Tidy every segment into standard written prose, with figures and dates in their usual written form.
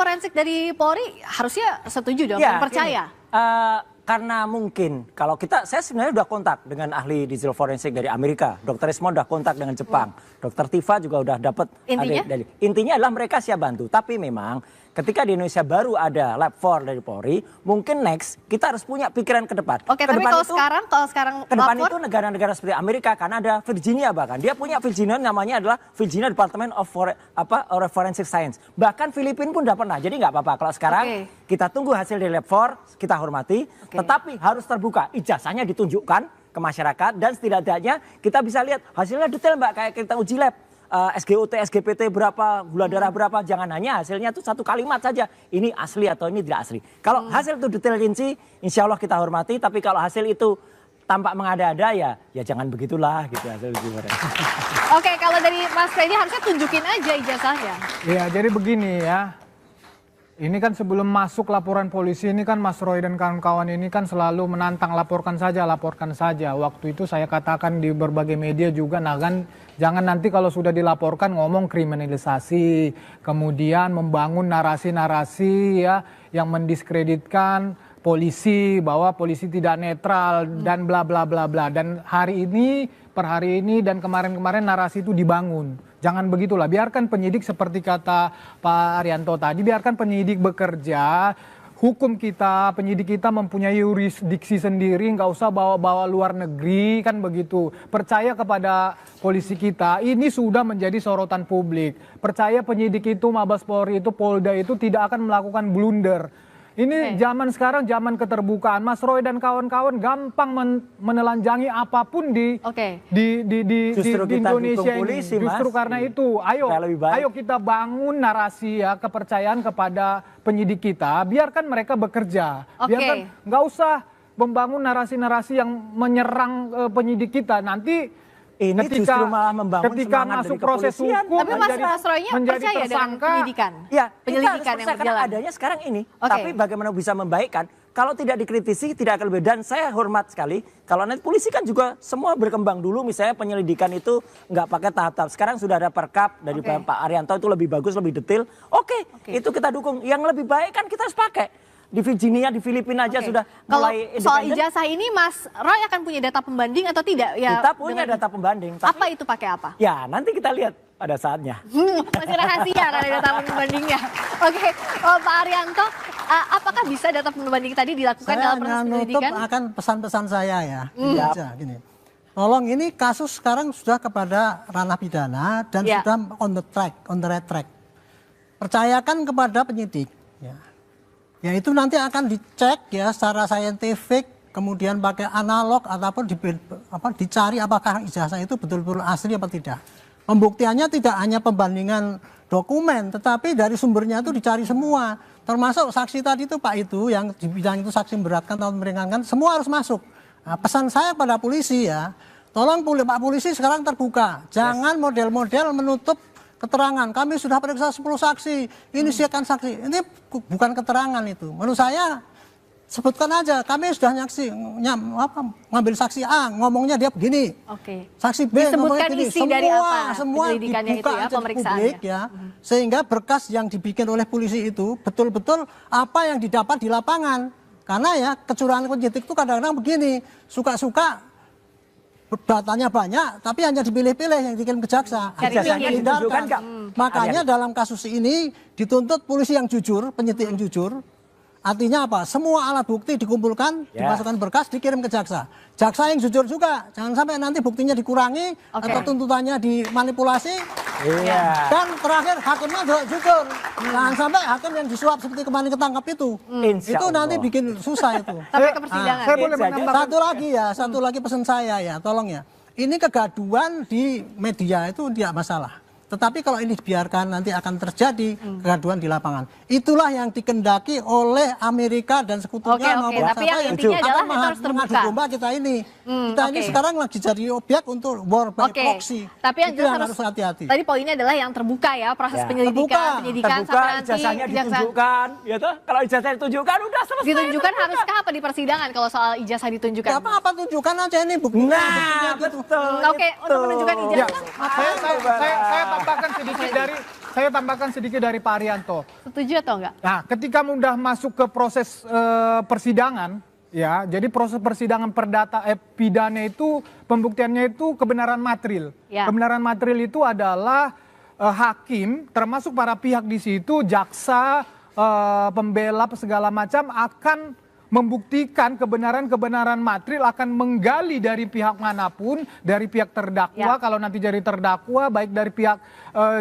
forensik dari Polri harusnya setuju dong, Ya, percaya. Karena mungkin kalau saya sebenarnya udah kontak dengan ahli digital forensik dari Amerika, Dr. Ismond udah kontak dengan Jepang, Dr. Tifa juga udah dapat. Intinya adalah mereka siap bantu, tapi memang ketika di Indonesia baru ada Lab 4 dari Polri, mungkin next kita harus punya pikiran ke depan. Oke, tapi kalau sekarang ke depan itu negara-negara seperti Amerika, karena ada Virginia bahkan. Dia punya Virginia namanya adalah Virginia Department of Forensic Science. Bahkan Filipina pun udah pernah. Jadi nggak apa-apa kalau sekarang kita tunggu hasil dari Lab 4, kita hormati, tetapi harus terbuka. Ijazahnya ditunjukkan ke masyarakat dan setidaknya kita bisa lihat hasilnya detail Mbak, kayak kita uji lab. SGOT, SGPT berapa, gula darah berapa, jangan hanya hasilnya itu satu kalimat saja, ini asli atau ini tidak asli. Kalau hasil itu detail rinci, insya Allah kita hormati, tapi kalau hasil itu tampak mengada-ada ya jangan begitulah gitu hasil uji forensik. Oke, kalau dari Mas Freddy harusnya tunjukin aja ijazahnya. Iya, jadi begini ya. Ini kan sebelum masuk laporan polisi ini kan Mas Roy dan kawan-kawan ini kan selalu menantang laporkan saja, laporkan saja. Waktu itu saya katakan di berbagai media juga, nah kan jangan nanti kalau sudah dilaporkan ngomong kriminalisasi, kemudian membangun narasi-narasi ya yang mendiskreditkan polisi, bahwa polisi tidak netral dan bla bla bla bla. Dan hari ini, per hari ini dan kemarin-kemarin narasi itu dibangun. Jangan begitulah, biarkan penyidik seperti kata Pak Arianto tadi, biarkan penyidik bekerja. Hukum kita, penyidik kita mempunyai yurisdiksi sendiri, nggak usah bawa-bawa luar negeri, kan begitu. Percaya kepada polisi kita, ini sudah menjadi sorotan publik. Percaya penyidik itu, Mabes Polri itu, Polda itu tidak akan melakukan blunder. Ini zaman sekarang, zaman keterbukaan. Mas Roy dan kawan-kawan gampang menelanjangi apapun di Indonesia polisi, ini. Justru karena itu, ayo kita bangun narasi ya, kepercayaan kepada penyidik kita. Biarkan mereka bekerja. Biarkan, nggak usah membangun narasi-narasi yang menyerang penyidik kita. Nanti ini justru malah membangun ketika masuk proses hukum, tapi Mas Roy-nya percaya dengan penyidikan? Ya, penyelidikan yang berjalan. Adanya sekarang ini, tapi bagaimana bisa membaikkan? Kalau tidak dikritisi tidak akan lebih. Dan saya hormat sekali, kalau nanti polisi kan juga semua berkembang dulu, misalnya penyelidikan itu nggak pakai tahap-tahap. Sekarang sudah ada perkap dari Pak Arianto itu lebih bagus, lebih detail. Itu kita dukung. Yang lebih baik kan kita harus pakai. Di Virginia, di Filipina aja sudah mulai independen. Soal ijazah ini Mas Roy akan punya data pembanding atau tidak? Ya, kita punya data pembanding. Apa itu pakai apa? Ya nanti kita lihat pada saatnya. Masih rahasia kan ada data pembandingnya. Pak Arianto, apakah bisa data pembanding tadi dilakukan dalam proses penyelidikan? Saya akan pesan-pesan saya ya. Gini. Tolong, ini kasus sekarang sudah kepada ranah pidana dan sudah on the right track. Percayakan kepada penyidik. Ya itu nanti akan dicek ya secara saintifik, kemudian pakai analog ataupun dicari apakah ijazah itu betul-betul asli apa tidak. Pembuktiannya tidak hanya pembandingan dokumen, tetapi dari sumbernya itu dicari semua. Termasuk saksi tadi itu Pak itu yang dibilang itu saksi memberatkan atau meringankan, semua harus masuk. Nah, pesan saya pada polisi ya, tolong Pak polisi sekarang terbuka. Jangan model-model menutup keterangan. Kami sudah periksa 10 saksi, ini siapkan saksi. Ini bukan keterangan itu. Menurut saya sebutkan aja, kami sudah ngambil saksi A, ngomongnya dia begini. Saksi B ngomongnya begini. Isi dari apa? Semua dibuka itu ya, aja di publik ya. Sehingga berkas yang dibikin oleh polisi itu betul-betul apa yang didapat di lapangan. Karena ya kecurangan penyidik itu kadang-kadang begini, suka-suka datanya banyak, tapi hanya dipilih-pilih yang dikirim ke jaksa. Itu yang dihindarkan. Makanya dalam kasus ini dituntut polisi yang jujur, penyidik yang jujur. Artinya apa? Semua alat bukti dikumpulkan, dimasukkan berkas, dikirim ke jaksa. Jaksa yang jujur juga, jangan sampai nanti buktinya dikurangi atau tuntutannya dimanipulasi. Dan terakhir hakimnya juga jujur. Jangan sampai hakim yang disuap seperti kemarin ketangkap itu. Itu nanti bikin susah itu. Sampai ke persidangan. Saya boleh menambahkan satu lagi pesan saya ya, tolong ya. Ini kegaduhan di media itu tidak masalah. Tetapi kalau ini dibiarkan nanti akan terjadi kegaduhan di lapangan. Itulah yang dikendaki oleh Amerika dan sekutunya maupun tapi yang intinya adalah kita harus terbuka. Domba kita ini. Kita ini sekarang lagi jadi objek untuk war by proxy. Tapi yang jelas harus hati-hati. Tadi poinnya adalah yang terbuka ya, proses penyelidikan terbuka, sampai nanti ijazahnya ditunjukkan, ya toh? Kalau ijazah ditunjukkan udah selesai. Ditunjukkan haruskah apa di persidangan kalau soal ijazah ditunjukkan? Apa tunjukkan aja ini buktinya. Nah, betul. Untuk menunjukkan ijazah. Saya tambahkan sedikit saya tambahkan sedikit dari Pak Arianto. Setuju atau enggak? Nah, ketika mudah masuk ke proses persidangan, ya, jadi proses persidangan pidana itu pembuktiannya itu kebenaran material. Ya. Kebenaran material itu adalah hakim, termasuk para pihak di situ, jaksa, pembela, segala macam akan membuktikan kebenaran material, akan menggali dari pihak manapun, dari pihak terdakwa, kalau nanti jadi terdakwa, baik dari pihak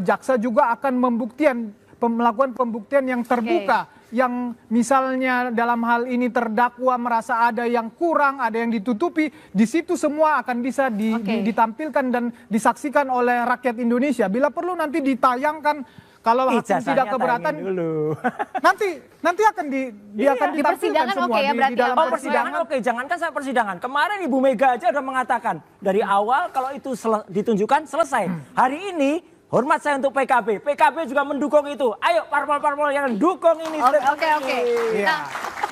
jaksa juga akan melakukan pembuktian yang terbuka. Yang misalnya dalam hal ini terdakwa merasa ada yang kurang, ada yang ditutupi, di situ semua akan bisa ditampilkan dan disaksikan oleh rakyat Indonesia. Bila perlu nanti ditayangkan. Kalau hakim tidak keberatan, nanti akan ditampilkan persidangan semua ya, di dalam persidangan. Oke, jangankan saya persidangan. Kemarin Ibu Mega aja udah mengatakan dari awal kalau itu ditunjukkan selesai. Hari ini hormat saya untuk PKB. PKB juga mendukung itu. Ayo parpol-parpol yang dukung ini. Oke. Nah,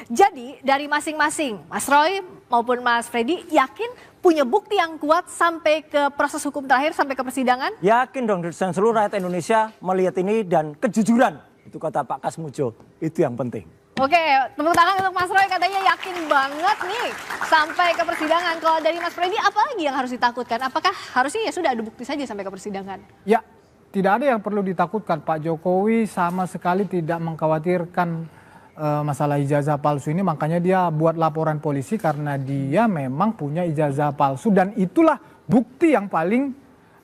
jadi dari masing-masing, Mas Roy maupun Mas Freddy yakin punya bukti yang kuat sampai ke proses hukum terakhir, sampai ke persidangan? Yakin dong, dan seluruh rakyat Indonesia melihat ini dan kejujuran. Itu kata Pak Kasmujo, itu yang penting. Oke, tepuk tangan untuk Mas Roy, katanya yakin banget nih sampai ke persidangan. Kalau dari Mas Freddy, apa lagi yang harus ditakutkan? Apakah harusnya ya sudah ada bukti saja sampai ke persidangan? Ya, tidak ada yang perlu ditakutkan. Pak Jokowi sama sekali tidak mengkhawatirkan masalah ijazah palsu ini, makanya dia buat laporan polisi karena dia memang punya ijazah palsu dan itulah bukti yang paling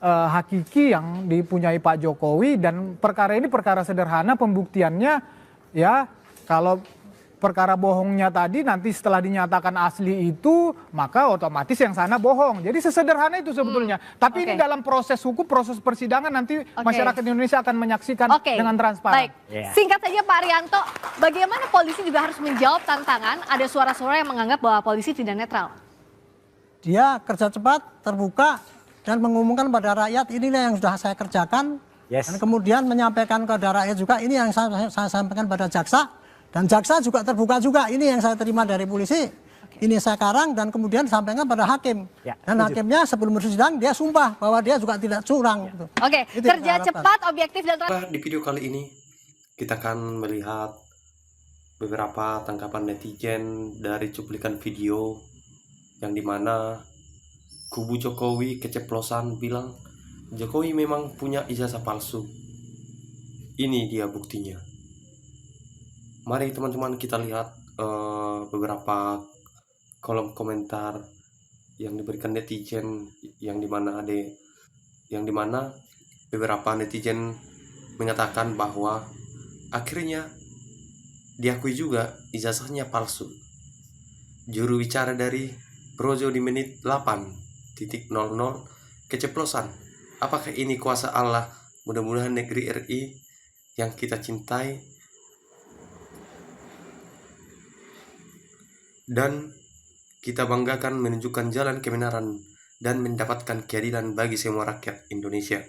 hakiki yang dipunyai Pak Jokowi. Dan perkara ini perkara sederhana pembuktiannya, ya. Kalau perkara bohongnya tadi nanti setelah dinyatakan asli itu maka otomatis yang sana bohong. Jadi sesederhana itu sebetulnya. Tapi ini dalam proses hukum, proses persidangan nanti masyarakat Indonesia akan menyaksikan dengan transparan. Baik, singkat saja Pak Arianto, bagaimana polisi juga harus menjawab tantangan ada suara-suara yang menganggap bahwa polisi tidak netral? Dia kerja cepat, terbuka, dan mengumumkan pada rakyat inilah yang sudah saya kerjakan. Dan kemudian menyampaikan kepada rakyat juga ini yang saya sampaikan pada jaksa. Dan jaksa juga terbuka juga, ini yang saya terima dari polisi, ini saya karang dan kemudian sampaikan pada hakim. Dan hakimnya sebelum bersidang dia sumpah bahwa dia juga tidak curang. Oke, kerja cepat, objektif dan Di video kali ini kita akan melihat beberapa tanggapan netizen dari cuplikan video yang dimana kubu Jokowi keceplosan bilang Jokowi memang punya ijazah palsu. Ini dia buktinya. Mari teman-teman kita lihat beberapa kolom komentar yang diberikan netizen yang dimana beberapa netizen mengatakan bahwa akhirnya diakui juga ijazahnya palsu. Juru bicara dari Projo di menit 8.00 keceplosan. Apakah ini kuasa Allah? Mudah-mudahan negeri RI yang kita cintai dan kita banggakan menunjukkan jalan kebenaran dan mendapatkan keadilan bagi semua rakyat Indonesia.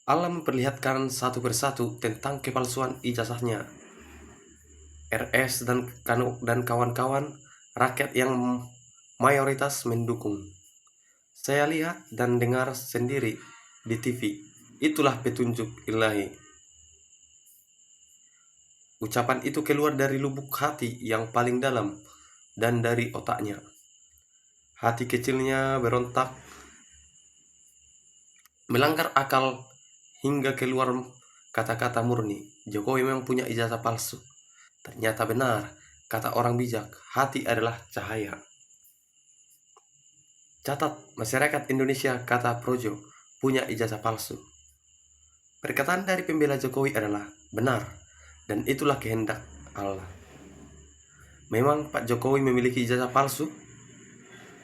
Allah memperlihatkan satu persatu tentang kepalsuan ijazahnya. RS dan kawan-kawan rakyat yang mayoritas mendukung. Saya lihat dan dengar sendiri di TV. Itulah petunjuk ilahi. Ucapan itu keluar dari lubuk hati yang paling dalam dan dari otaknya. Hati kecilnya berontak, melanggar akal hingga keluar kata-kata murni. Jokowi memang punya ijazah palsu. Ternyata benar, kata orang bijak, hati adalah cahaya. Catat, masyarakat Indonesia, kata Projo, punya ijazah palsu. Perkataan dari pembela Jokowi adalah benar. Dan itulah kehendak Allah. Memang Pak Jokowi memiliki ijazah palsu?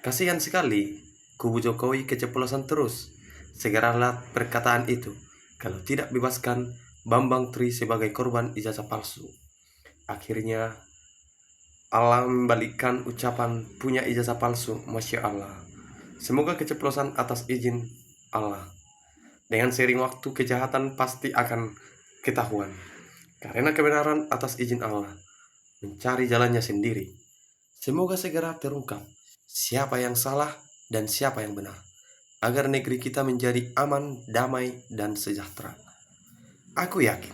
Kasihan sekali, kubu Jokowi keceplosan terus. Segeralah perkataan itu. Kalau tidak bebaskan Bambang Tri sebagai korban ijazah palsu. Akhirnya Allah membalikkan ucapan punya ijazah palsu. Masya Allah. Semoga keceplosan atas izin Allah. Dengan sering waktu kejahatan pasti akan ketahuan. Karena kebenaran atas izin Allah mencari jalannya sendiri. Semoga segera terungkap siapa yang salah dan siapa yang benar. agar negeri kita menjadi aman, damai, dan sejahtera. Aku yakin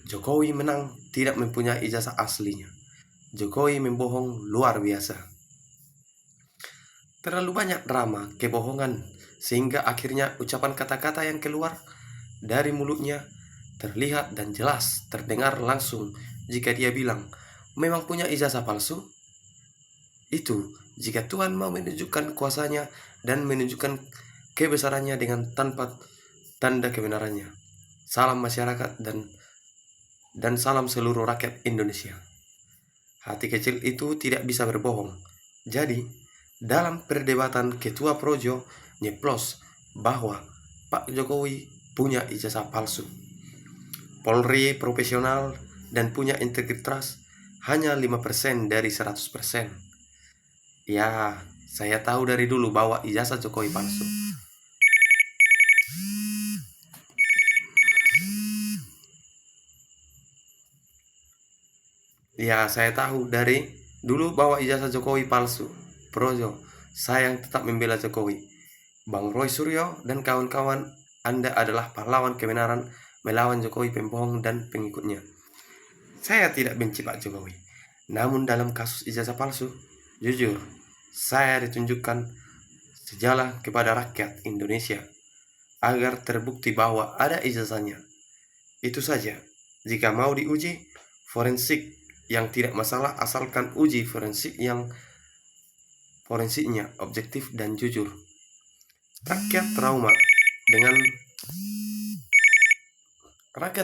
Jokowi menang tidak mempunyai ijazah aslinya. Jokowi membohong luar biasa. Terlalu banyak drama, kebohongan, sehingga akhirnya ucapan kata-kata yang keluar dari mulutnya terlihat dan jelas terdengar langsung jika dia bilang memang punya ijazah palsu. Itu jika Tuhan mau menunjukkan kuasanya dan menunjukkan kebesarannya dengan tanpa tanda kebenarannya. Salam masyarakat dan salam seluruh rakyat Indonesia. Hati kecil itu tidak bisa berbohong. Jadi, dalam perdebatan Ketua Projo nyeplos bahwa Pak Jokowi punya ijazah palsu. Polri profesional dan punya integritas hanya 5% dari 100%. Ya, saya tahu dari dulu bahwa ijazah Jokowi palsu. Ya, saya tahu dari dulu bahwa ijazah Jokowi palsu. Projo, saya yang tetap membela Jokowi. Bang Roy Suryo dan kawan-kawan, Anda adalah pahlawan kebenaran melawan Jokowi pembohong dan pengikutnya. Saya tidak benci Pak Jokowi. Namun dalam kasus ijazah palsu, jujur, saya ditunjukkan sejalan kepada rakyat Indonesia agar terbukti bahwa ada ijazahnya. Itu saja. Jika mau diuji forensik yang tidak masalah asalkan uji forensiknya objektif dan jujur. Rakyat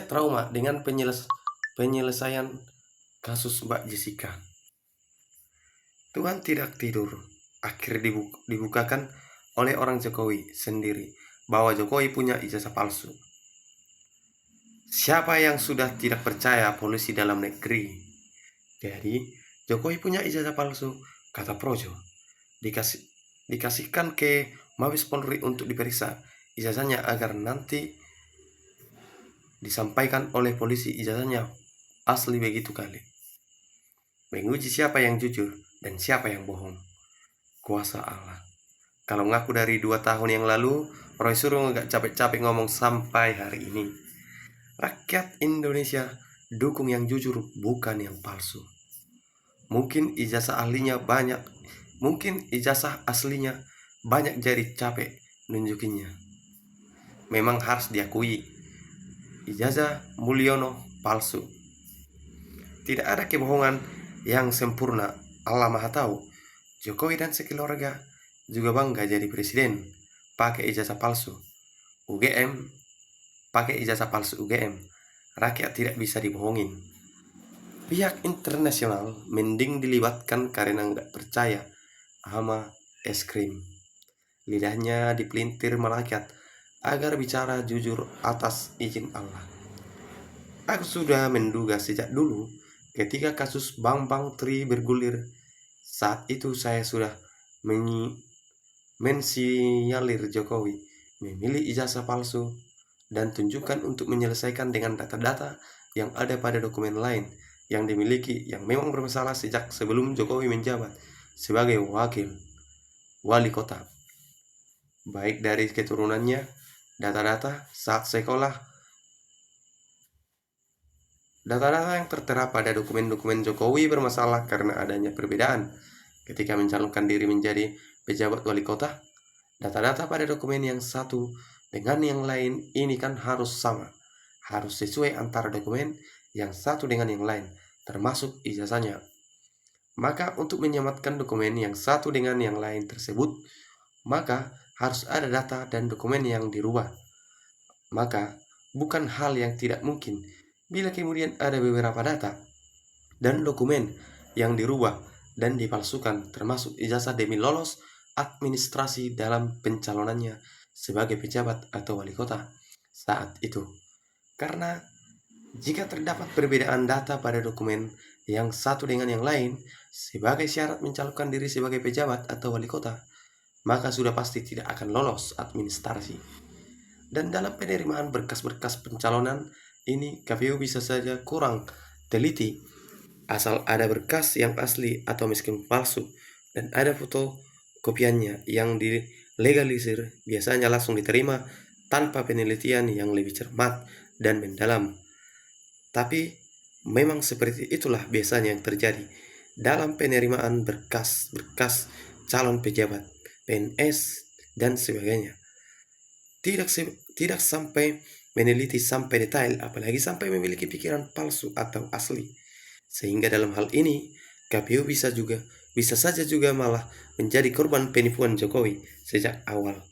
trauma dengan penyelesaian kasus Mbak Jessica. Tuhan tidak tidur. Akhirnya dibukakan oleh orang Jokowi sendiri bahwa Jokowi punya ijazah palsu. Siapa yang sudah tidak percaya polisi dalam negeri? Jadi Jokowi punya ijazah palsu, kata Projo. Dikasihkan ke Mabes Polri untuk diperiksa ijazahnya agar nanti disampaikan oleh polisi ijazahnya asli begitu kali. Menguji siapa yang jujur dan siapa yang bohong. Kuasa Allah. Kalau ngaku dari 2 tahun yang lalu, Roy Suryo nggak capek-capek ngomong sampai hari ini. Rakyat Indonesia dukung yang jujur, bukan yang palsu. Mungkin ijazah aslinya banyak jadi capek nunjukinnya. Memang harus diakui, ijazah Mulyono palsu. Tidak ada kebohongan yang sempurna. Allah Maha Tahu. Jokowi dan sekeluarga juga bangga jadi presiden pakai ijazah palsu. Pakai ijazah palsu UGM. Rakyat tidak bisa dibohongin. Pihak internasional mending dilibatkan karena nggak percaya sama es krim. Lidahnya dipelintir malaikat agar bicara jujur atas izin Allah. Aku sudah menduga sejak dulu ketika kasus Bambang Tri bergulir. Saat itu saya sudah mensinyalir Jokowi memilih ijazah palsu dan tunjukkan untuk menyelesaikan dengan data-data yang ada pada dokumen lain yang dimiliki yang memang bermasalah sejak sebelum Jokowi menjabat sebagai wali kota. Baik dari keturunannya, data-data saat sekolah, data-data yang tertera pada dokumen-dokumen Jokowi bermasalah karena adanya perbedaan ketika mencalonkan diri menjadi pejabat wali kota. Data-data pada dokumen yang satu dengan yang lain ini kan harus sama, harus sesuai antara dokumen yang satu dengan yang lain, termasuk ijazahnya. Maka untuk menyamatkan dokumen yang satu dengan yang lain tersebut, maka harus ada data dan dokumen yang dirubah. Maka bukan hal yang tidak mungkin bila kemudian ada beberapa data dan dokumen yang dirubah dan dipalsukan, termasuk ijazah demi lolos administrasi dalam pencalonannya sebagai pejabat atau wali kota saat itu. Karena jika terdapat perbedaan data pada dokumen yang satu dengan yang lain sebagai syarat mencalonkan diri sebagai pejabat atau wali kota, maka sudah pasti tidak akan lolos administrasi. Dan dalam penerimaan berkas-berkas pencalonan ini, KPU bisa saja kurang teliti. Asal ada berkas yang asli atau miskin palsu dan ada foto kopiannya yang legalisir biasanya langsung diterima tanpa penelitian yang lebih cermat dan mendalam. Tapi memang seperti itulah biasanya yang terjadi dalam penerimaan berkas-berkas calon pejabat, PNS, dan sebagainya. Tidak sampai meneliti sampai detail, apalagi sampai memiliki pikiran palsu atau asli. Sehingga dalam hal ini, KPU bisa saja juga malah menjadi korban penipuan Jokowi sejak awal.